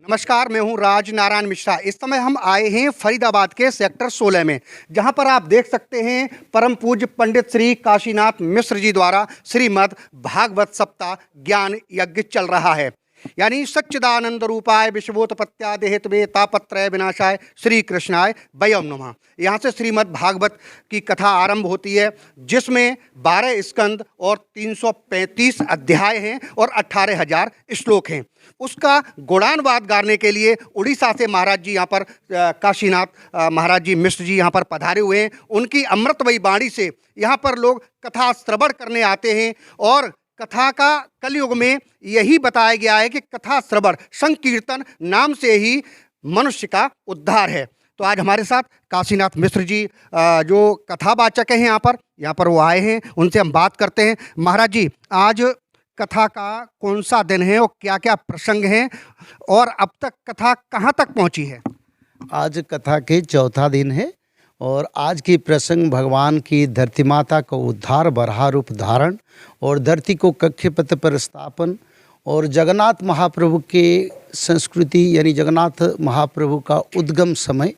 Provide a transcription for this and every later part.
नमस्कार, मैं हूं राज नारायण मिश्रा। इस समय हम आए हैं फरीदाबाद के सेक्टर 16 में, जहां पर आप देख सकते हैं परम पूज्य पंडित श्री काशीनाथ मिश्र जी द्वारा श्रीमद् भागवत सप्ताह ज्ञान यज्ञ चल रहा है। यानी सच्चिदानंद रूपाय विश्वोत्पत्त्यादि हेतवे तापत्रय विनाशाय श्री कृष्णाय वयम नमः। यहाँ से श्रीमद् भागवत की कथा आरंभ होती है, जिसमें 12 स्कंद और 335 अध्याय हैं और 18,000 श्लोक हैं। उसका गुणानुवाद गाने के लिए उड़ीसा से महाराज जी यहाँ पर काशीनाथ महाराज जी मिश्र जी यहाँ पर पधारे हुए हैं। उनकी अमृतमयी वाणी से यहाँ पर लोग कथा श्रवण करने आते हैं और कथा का कलयुग में यही बताया गया है कि कथा श्रवण संकीर्तन नाम से ही मनुष्य का उद्धार है। तो आज हमारे साथ काशीनाथ मिश्र जी जो कथावाचक हैं यहाँ पर वो आए हैं, उनसे हम बात करते हैं। महाराज जी, आज कथा का कौन सा दिन है और क्या क्या प्रसंग हैं और अब तक कथा कहाँ तक पहुँची है? आज कथा के चौथा दिन है और आज की प्रसंग भगवान की धरती माता का उद्धार, बराह रूप धारण और धरती को कक्षपथ पर स्थापन और जगन्नाथ महाप्रभु के संस्कृति यानी जगन्नाथ महाप्रभु का उद्गम समय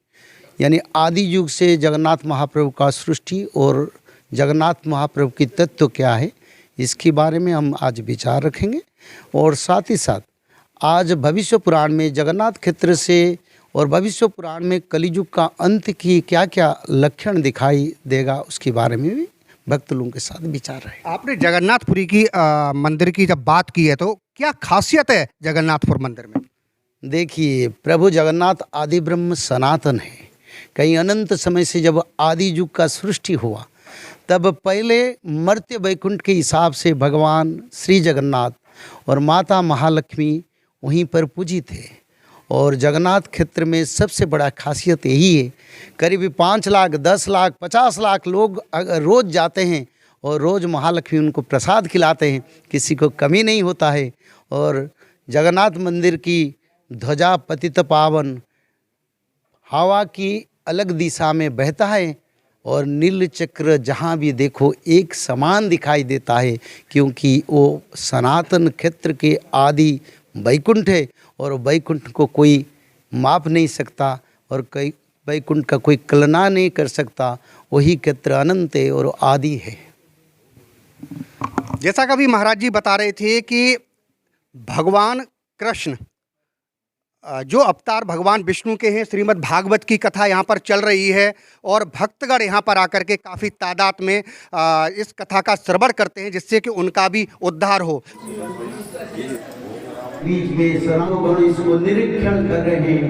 यानी आदि युग से जगन्नाथ महाप्रभु का सृष्टि और जगन्नाथ महाप्रभु की तत्व क्या है, इसके बारे में हम आज विचार रखेंगे। और साथ ही साथ आज भविष्य पुराण में जगन्नाथ क्षेत्र से और भविष्य पुराण में कलियुग का अंत की क्या क्या लक्षण दिखाई देगा, उसके बारे में भी भक्त लोगों के साथ विचार रहे। आपने जगन्नाथपुरी की मंदिर की जब बात की है तो क्या खासियत है जगन्नाथपुर मंदिर में? देखिए, प्रभु जगन्नाथ आदि ब्रह्म सनातन है। कहीं अनंत समय से जब आदि युग का सृष्टि हुआ तब पहले मर्त्य वैकुंठ के हिसाब से भगवान श्री जगन्नाथ और माता महालक्ष्मी वहीं पर पूजित थे। और जगन्नाथ क्षेत्र में सबसे बड़ा खासियत यही है, करीब 5 लाख 10 लाख 50 लाख लोग रोज़ जाते हैं और रोज़ महालक्ष्मी उनको प्रसाद खिलाते हैं, किसी को कमी नहीं होता है। और जगन्नाथ मंदिर की ध्वजा पतित पावन हवा की अलग दिशा में बहता है और नील चक्र जहाँ भी देखो एक समान दिखाई देता है, क्योंकि वो सनातन क्षेत्र के आदि वैकुंठ है और वैकुंठ को कोई माप नहीं सकता और कई वैकुंठ का कोई कल्पना नहीं कर सकता। वही क्षेत्र अनंत है और आदि है। जैसा कभी महाराज जी बता रहे थे कि भगवान कृष्ण जो अवतार भगवान विष्णु के हैं, श्रीमद् भागवत की कथा यहाँ पर चल रही है और भक्तगण यहाँ पर आकर के काफ़ी तादाद में इस कथा का श्रवण करते हैं, जिससे कि उनका भी उद्धार हो। बीच में सनातन इसको निरीक्षण कर रहे हैं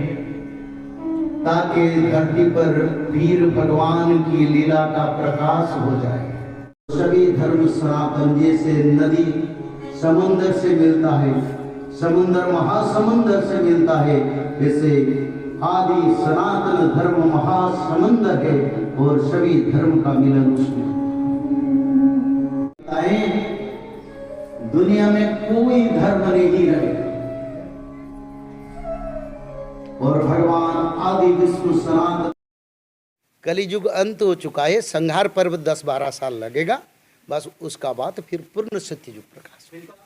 ताकि धरती पर वीर भगवान की लीला का प्रकाश हो जाए। सभी धर्म सनातन, जैसे नदी समुद्र से मिलता है, समुद्र महासमुद्र से मिलता है, जैसे आदि सनातन धर्म महासमुद्र है और सभी धर्म का मिलन उसमें। दुनिया में कोई धर्म नहीं रहे और भगवान आदि विष्णु सनातन। कलियुग अंत हो चुका है, संहार पर्व 10-12 साल लगेगा, बस उसका बाद फिर पूर्ण सत्ययुग प्रकाश होगा।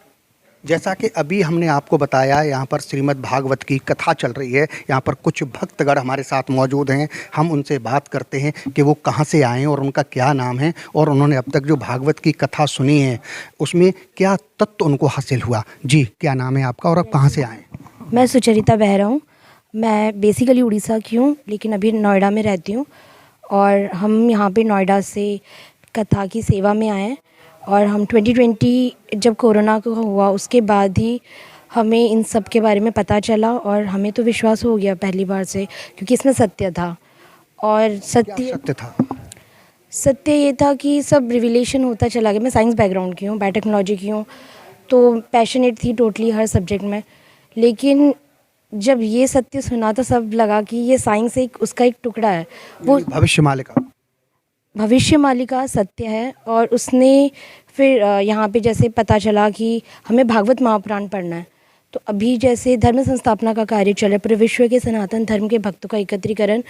जैसा कि अभी हमने आपको बताया, यहाँ पर श्रीमद् भागवत की कथा चल रही है। यहाँ पर कुछ भक्तगण हमारे साथ मौजूद हैं, हम उनसे बात करते हैं कि वो कहाँ से आए हैं और उनका क्या नाम है और उन्होंने अब तक जो भागवत की कथा सुनी है उसमें क्या तत्व उनको हासिल हुआ। जी, क्या नाम है आपका और आप कहाँ से आए? मैं सुचरिता बेहरा हूँ। मैं बेसिकली उड़ीसा की हूँ, लेकिन अभी नोएडा में रहती हूँ और हम यहाँ पे नोएडा से कथा की सेवा में आए हैं। और हम 2020 जब कोरोना को हुआ उसके बाद ही हमें इन सब के बारे में पता चला और हमें तो विश्वास हो गया पहली बार से, क्योंकि इसमें सत्य था। और सत्य था? सत्य ये था कि सब रिविलेशन होता चला गया। मैं साइंस बैकग्राउंड की हूँ, बायोटेक्नोलॉजी की हूँ, तो पैशनेट थी टोटली हर सब्जेक्ट में। लेकिन जब ये सत्य सुना तो सब लगा कि ये साइंस उसका एक टुकड़ा है। वो भविष्य मालिका सत्य है। और उसने फिर यहाँ पे जैसे पता चला कि हमें भागवत महापुराण पढ़ना है, तो अभी जैसे धर्म संस्थापना का कार्य चल रहा है, पूरे विश्व के सनातन धर्म के भक्तों का एकत्रीकरण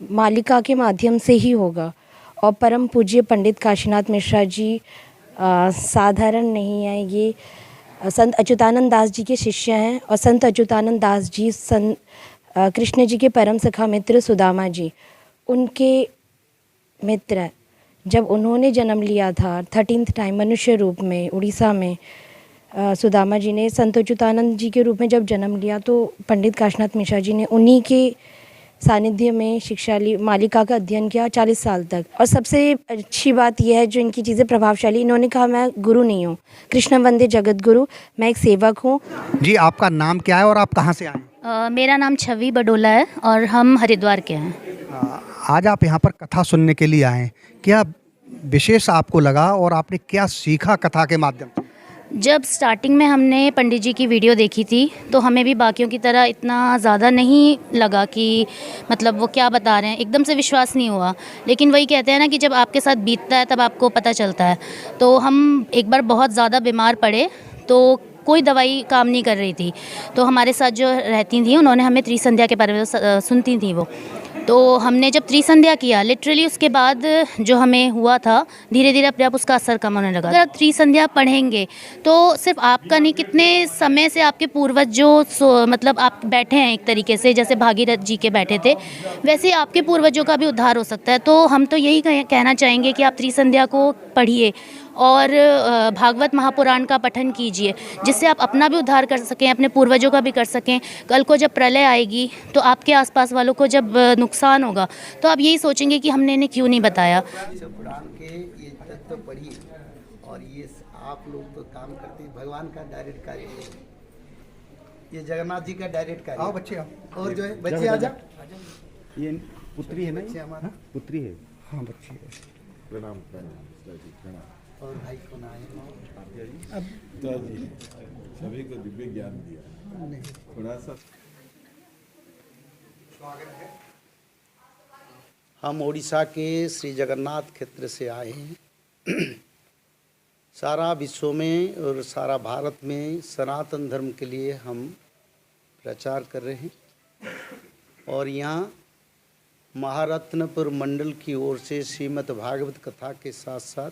मालिका के माध्यम से ही होगा। और परम पूज्य पंडित काशीनाथ मिश्रा जी साधारण नहीं है, ये संत अच्युतानंद दास जी के शिष्य हैं और संत अच्युतानंद दास जी कृष्ण जी के परम सखा मित्र सुदामा जी उनके मित्र हैं। जब उन्होंने जन्म लिया था 13th टाइम मनुष्य रूप में उड़ीसा में, सुदामा जी ने संत अच्युतानंद जी के रूप में जब जन्म लिया तो पंडित काशीनाथ मिश्रा जी ने उन्हीं के सानिध्य में शिक्षा ली, मालिका का अध्ययन किया 40 साल तक। और सबसे अच्छी बात यह है जो इनकी चीज़ें प्रभावशाली, इन्होंने कहा मैं गुरु नहीं हूँ, कृष्ण वंदे जगत गुरु, मैं एक सेवक हूँ। जी, आपका नाम क्या है और आप कहाँ से आए हैं? मेरा नाम छवि बडोला है और हम हरिद्वार के हैं। आज आप यहाँ पर कथा सुनने के लिए आए हैं, क्या विशेष आपको लगा और आपने क्या सीखा कथा के माध्यम से? जब स्टार्टिंग में हमने पंडित जी की वीडियो देखी थी तो हमें भी बाकियों की तरह इतना ज़्यादा नहीं लगा कि मतलब वो क्या बता रहे हैं, एकदम से विश्वास नहीं हुआ। लेकिन वही कहते हैं ना कि जब आपके साथ बीतता है तब आपको पता चलता है। तो हम एक बार बहुत ज़्यादा बीमार पड़े तो कोई दवाई काम नहीं कर रही थी, तो हमारे साथ जो रहती थी उन्होंने हमें त्रिसंध्या के बारे में सुनती थी वो, तो हमने जब त्रिसंध्या किया लिटरली उसके बाद जो हमें हुआ था धीरे धीरे अपने आप उसका असर कम होने लगा। अगर आप त्रिसंध्या पढ़ेंगे तो सिर्फ आपका नहीं, कितने समय से आपके पूर्वज जो मतलब आप बैठे हैं एक तरीके से जैसे भागीरथ जी के बैठे थे, वैसे आपके पूर्वजों का भी उद्धार हो सकता है। तो हम तो यही कहना चाहेंगे कि आप त्रिसंध्या को पढ़िए और भागवत महापुराण का पठन कीजिए, जिससे आप अपना भी उद्धार कर सकें, अपने पूर्वजों का भी कर सकें। कल को जब प्रलय आएगी तो आपके आसपास वालों को जब नुकसान होगा तो आप यही सोचेंगे कि हमने इन्हें क्यों नहीं बताया। पुराण के ये तत्व पढ़िए और ये आप लोग तो काम करते हैं, भगवान का डायरेक्ट कार्य है, ये जगन्नाथ जी का डायरेक्ट कार्य। आओ बच्चे आओ। और जो है बच्चे आ जा। ये पुत्री है ना, बच्चे हमारा पुत्री है। हाँ बच्चे। प्रणाम। और भाई कौन आए? सभी को दिव्य ज्ञान दिया, थोड़ा सा। हम उड़ीसा के श्री जगन्नाथ क्षेत्र से आए हैं। सारा विश्व में और सारा भारत में सनातन धर्म के लिए हम प्रचार कर रहे हैं और यहाँ महारत्नपुर मंडल की ओर से श्रीमद् भागवत कथा के साथ साथ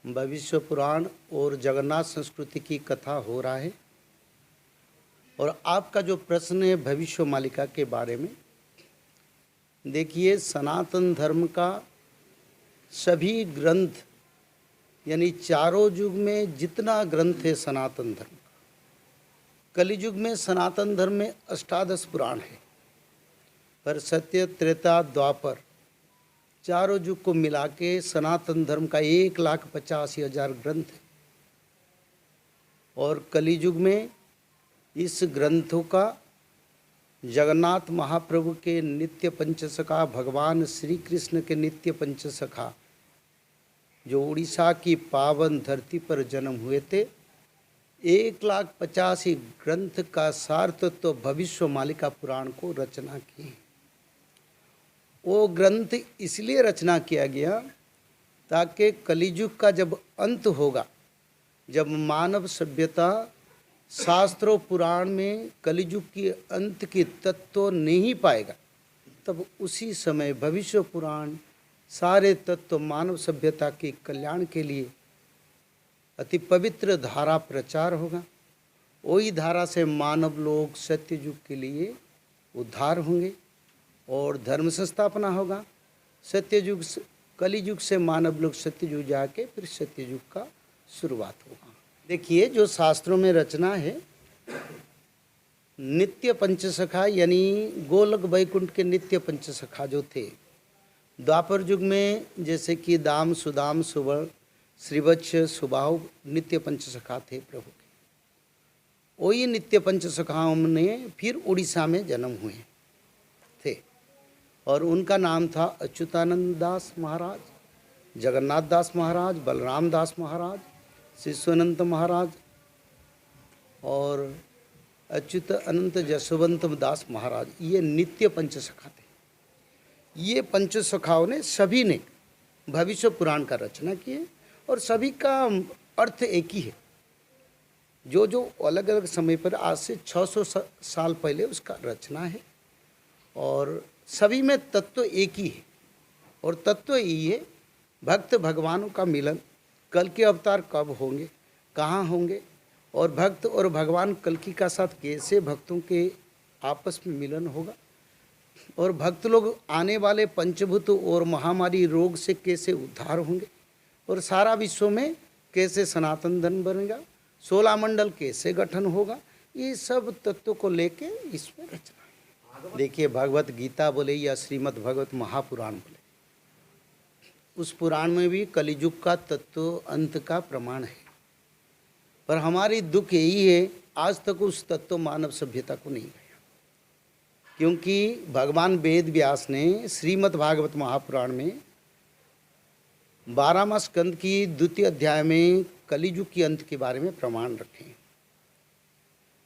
भविष्य पुराण और जगन्नाथ संस्कृति की कथा हो रहा है। और आपका जो प्रश्न है भविष्य मालिका के बारे में, देखिए सनातन धर्म का सभी ग्रंथ यानी चारों युग में जितना ग्रंथ है सनातन धर्म का, कलियुग में सनातन धर्म में 18 पुराण है, पर सत्य त्रेता द्वापर चारों युग को मिला के सनातन धर्म का 1,85,000 ग्रंथ है। और कलियुग में इस ग्रंथों का जगन्नाथ महाप्रभु के नित्य पंचसखा भगवान श्री कृष्ण के नित्य पंचसखा जो उड़ीसा की पावन धरती पर जन्म हुए थे, 1,85,000 ग्रंथ का सार तो भविष्य मालिका पुराण को रचना की। वो ग्रंथ इसलिए रचना किया गया ताकि कलियुग का जब अंत होगा, जब मानव सभ्यता शास्त्रों पुराण में कलियुग की अंत के तत्व नहीं पाएगा, तब उसी समय भविष्य पुराण सारे तत्व मानव सभ्यता के कल्याण के लिए अति पवित्र धारा प्रचार होगा। वही धारा से मानव लोग सत्य युग के लिए उद्धार होंगे और धर्म संस्थापना होगा। सत्य युग कलियुग से मानव लोग सत्य युग जाके फिर सत्य युग का शुरुआत होगा। देखिए जो शास्त्रों में रचना है, नित्य पंचसखा यानी गोलक वैकुंठ के नित्य पंचसखा जो थे, द्वापर युग में जैसे कि दाम सुदाम सुवर्ण श्रीवत्स सुबाहु नित्य पंचसखा थे प्रभु के। वही नित्य पंचसखाओं ने फिर उड़ीसा में जन्म हुए थे और उनका नाम था अच्युतानंद दास महाराज, जगन्नाथ दास महाराज, बलराम दास महाराज, शिशुअनंत महाराज और अच्युत अनंत जसवंत दास महाराज। ये नित्य पंचसखा थे। ये पंचसखाओं ने सभी ने भविष्य पुराण का रचना किए और सभी का अर्थ एक ही है। जो जो अलग अलग समय पर आज से 600 साल पहले उसका रचना है और सभी में तत्व एक ही है। और तत्व यही है, भक्त भगवानों का मिलन, कल के अवतार कब होंगे, कहाँ होंगे और भक्त और भगवान कल्कि का साथ कैसे भक्तों के आपस में मिलन होगा और भक्त लोग आने वाले पंचभूत और महामारी रोग से कैसे उद्धार होंगे और सारा विश्व में कैसे सनातन धर्म बनेगा, 16 मंडल कैसे गठन होगा, ये सब तत्वों को लेके इसमें रचना है। देखिए भगवत गीता बोले या श्रीमद् भगवत महापुराण बोले, उस पुराण में भी कलियुग का तत्व अंत का प्रमाण है। पर हमारी दुख यही है आज तक उस तत्व मानव सभ्यता को नहीं गया, क्योंकि भगवान वेद व्यास ने श्रीमद् भागवत महापुराण में 12वां स्कंद की द्वितीय अध्याय में कलियुग के अंत के बारे में प्रमाण रखे हैं।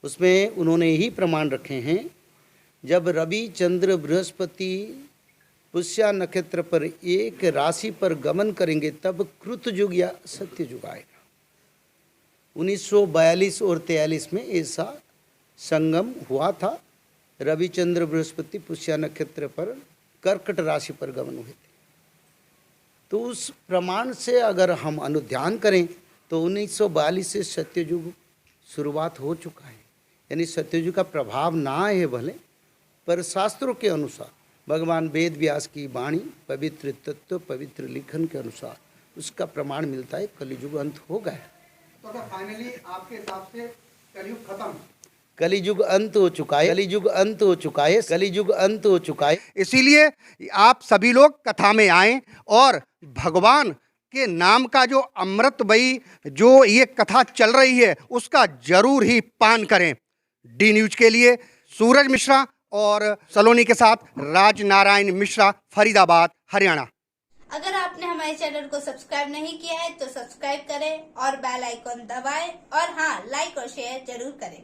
उसमें उन्होंने यही प्रमाण रखे हैं, जब रवि चंद्र बृहस्पति पुष्या नक्षत्र पर एक राशि पर गमन करेंगे तब कृत युग या सत्य युग आएगा। 1942 और 43 में ऐसा संगम हुआ था। रवि चंद्र बृहस्पति पुष्या नक्षत्र पर कर्कट राशि पर गमन हुए थे। तो उस प्रमाण से अगर हम अनुध्यान करें तो 1942 से सत्ययुग शुरुआत हो चुका है। यानी सत्ययुग का प्रभाव ना है भले, पर शास्त्रों के अनुसार भगवान वेद व्यास की वाणी पवित्र तत्व पवित्र लिखन के अनुसार उसका प्रमाण मिलता है, कलियुग अंत हो गया। तो फाइनली आपके हिसाब से कलयुग खत्म, कलियुग अंत हो चुका है, कलियुग अंत हो चुका है, कलियुग अंत हो चुका है। इसीलिए आप सभी लोग कथा में आएं और भगवान के नाम का जो अमृतमयी जो ये कथा चल रही है उसका जरूर ही पान करें। डी न्यूज के लिए सूरज मिश्रा और सलोनी के साथ राजनारायण मिश्रा, फरीदाबाद, हरियाणा। अगर आपने हमारे चैनल को सब्सक्राइब नहीं किया है तो सब्सक्राइब करें और बेल आइकॉन दबाएं और हाँ, लाइक और शेयर जरूर करें।